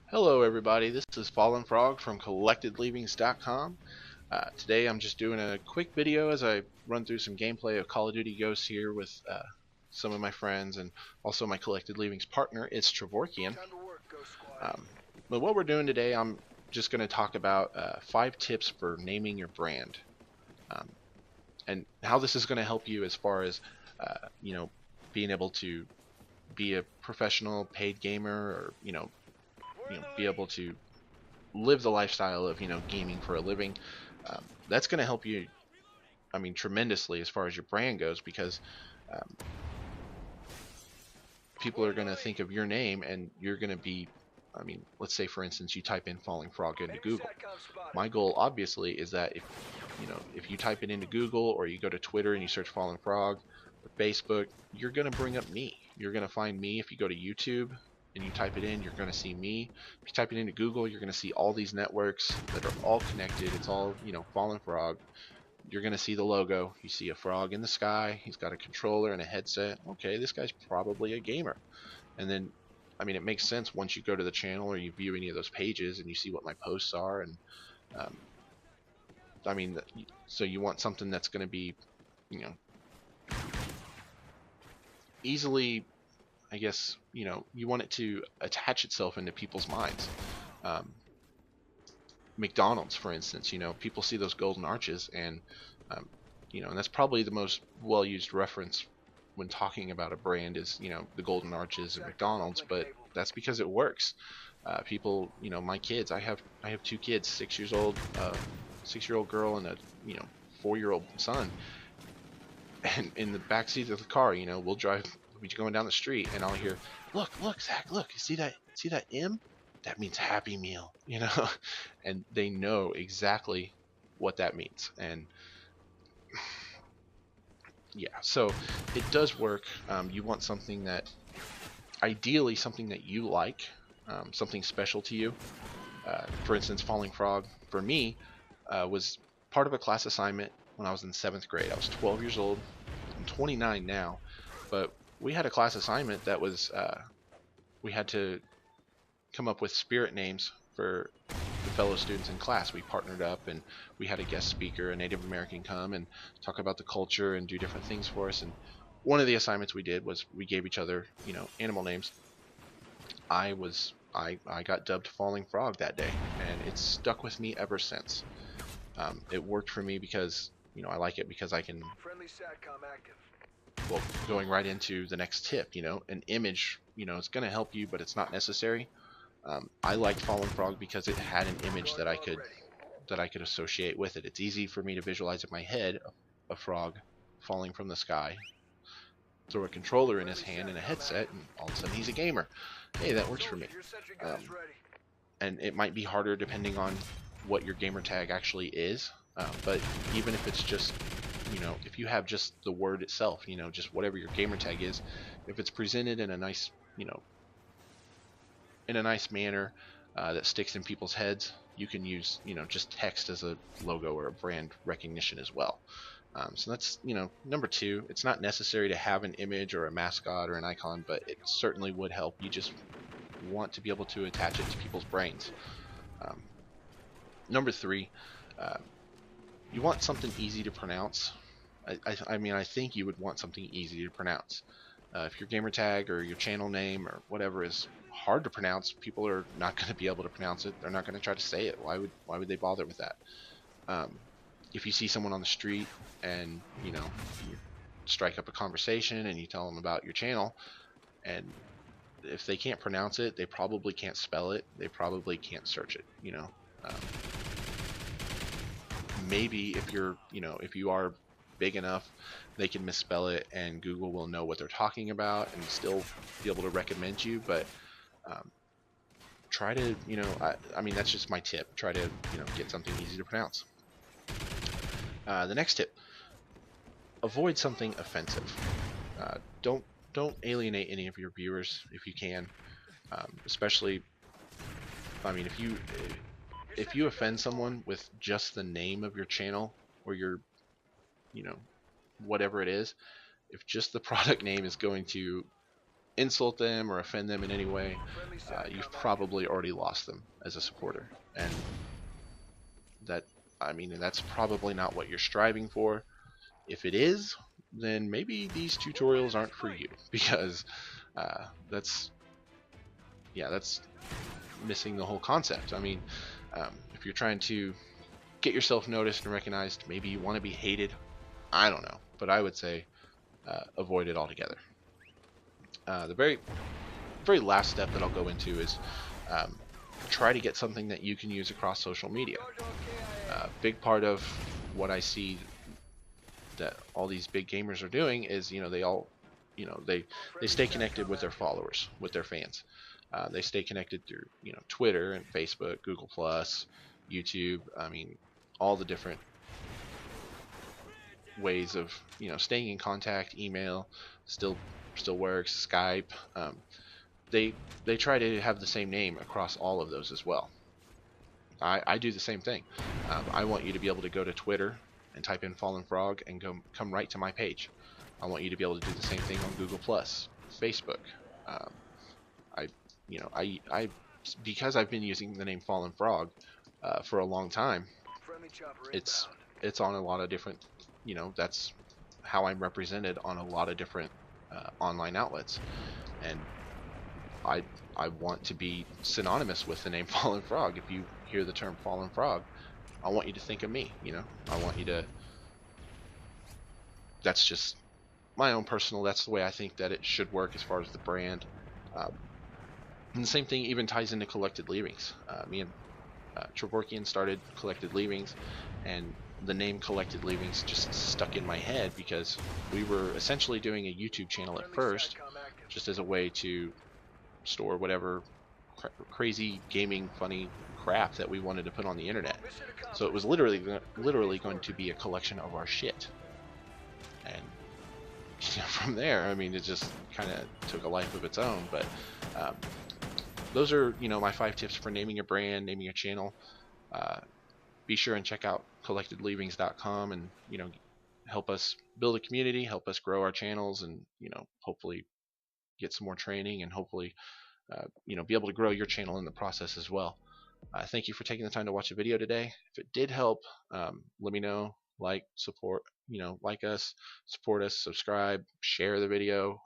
Hello everybody, this is fallinfrog from collectedleavings.com. Today I'm just doing a quick video as I run through some gameplay of Call of Duty Ghosts here with some of my friends and also my Collected Leavings partner, it's Trevorkian. But what we're doing today, I'm just going to talk about 5 tips for naming your brand. And how this is going to help you as far as, being able to be a professional paid gamer or, be able to live the lifestyle of gaming for a living. That's going to help you, tremendously as far as your brand goes, because people are going to think of your name and you're going to be, let's say for instance you type in Falling Frog into Google. My goal obviously is that if you type it into Google or you go to Twitter and you search Falling Frog or Facebook, you're going to bring up me. You're going to find me. If you go to YouTube and you type it in, you're going to see me. If you type it into Google, you're going to see all these networks that are all connected. It's all, Fallen Frog. You're going to see the logo. You see a frog in the sky. He's got a controller and a headset. Okay, this guy's probably a gamer. And then, it makes sense once you go to the channel or you view any of those pages and you see what my posts are. And, so you want something that's going to be, easily, I guess, you want it to attach itself into people's minds. McDonald's, for instance, people see those golden arches and, and that's probably the most well-used reference when talking about a brand is, the golden arches at McDonald's, but that's because it works. People, my kids, I have 2 kids, 6 years old, 6-year-old girl and a, 4-year-old son. And in the back seat of the car, we'll be going down the street and I'll hear, look, Zach, look, you see that M? That means Happy Meal, and they know exactly what that means. And yeah, so it does work. You want something that, ideally something that you like, something special to you. For instance, Falling Frog for me was part of a class assignment when I was in 7th grade. I was 12 years old. I'm 29 now, but we had a class assignment that was we had to come up with spirit names for the fellow students in class. We partnered up and we had a guest speaker, a Native American, come and talk about the culture and do different things for us. And one of the assignments we did was we gave each other, animal names. I got dubbed Falling Frog that day, and it's stuck with me ever since. It worked for me because, I like it because I can, well, going right into the next tip, an image, it's going to help you, but it's not necessary. I liked Fallen Frog because it had an image that I could associate with it. It's easy for me to visualize in my head a frog falling from the sky, throw a controller in his hand and a headset, and all of a sudden he's a gamer. Hey, that works for me. And it might be harder depending on what your gamer tag actually is, but even if it's just, if you have just the word itself, just whatever your gamer tag is, if it's presented in a nice, in a nice manner that sticks in people's heads, you can use, just text as a logo or a brand recognition as well. So that's, number 2. It's not necessary to have an image or a mascot or an icon, but it certainly would help. You just want to be able to attach it to people's brains. Number 3, you want something easy to pronounce. I think you would want something easy to pronounce. If your gamer tag or your channel name or whatever is hard to pronounce, people are not going to be able to pronounce it. They're not going to try to say it. Why would they bother with that? If you see someone on the street and you strike up a conversation and you tell them about your channel, and if they can't pronounce it, they probably can't spell it. They probably can't search it. Maybe if you're, if you are big enough, they can misspell it and Google will know what they're talking about and still be able to recommend you. But try to, that's just my tip. Try to, get something easy to pronounce. The next tip: avoid something offensive. Don't alienate any of your viewers if you can. Especially, I mean, if you offend someone with just the name of your channel or your, you know, whatever it is, if just the product name is going to insult them or offend them in any way, you've probably already lost them as a supporter. And that, I mean, that's probably not what you're striving for. If it is, then maybe these tutorials aren't for you, because that's, yeah, that's missing the whole concept. I mean, if you're trying to get yourself noticed and recognized, maybe you want to be hated, I don't know, but I would say avoid it altogether. The very last step that I'll go into is try to get something that you can use across social media. Big part of what I see that all these big gamers are doing is, they all, they stay connected with their followers, with their fans. They stay connected through, Twitter and Facebook, Google Plus, YouTube. I mean, all the different ways of, staying in contact. Email still works. Skype. They try to have the same name across all of those as well. I do the same thing. I want you to be able to go to Twitter and type in Fallen Frog and come right to my page. I want you to be able to do the same thing on Google Plus, Facebook. I I because I've been using the name Fallen Frog for a long time. It's on a lot of different, that's how I'm represented on a lot of different online outlets, and I want to be synonymous with the name Fallen Frog. If you hear the term Fallen Frog, I want you to think of me. I want you to. That's just my own personal. That's the way I think that it should work as far as the brand. And the same thing even ties into Collected Leavings. Me and Trevorkian started Collected Leavings, and the name Collected Leavings just stuck in my head because we were essentially doing a YouTube channel at first, just as a way to store whatever crazy gaming funny crap that we wanted to put on the internet. So it was literally going to be a collection of our shit. And from there, I mean, it just kind of took a life of its own. But those are, my 5 tips for naming your brand, naming your channel. Be sure and check out collectedleavings.com and, help us build a community, help us grow our channels, and, hopefully get some more training, and hopefully, be able to grow your channel in the process as well. Thank you for taking the time to watch the video today. If it did help, let me know. Like, support, like us, support us, subscribe, share the video,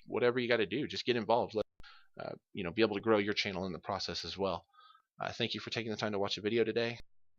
whatever you got to do, just get involved. Be able to grow your channel in the process as well. Thank you for taking the time to watch the video today.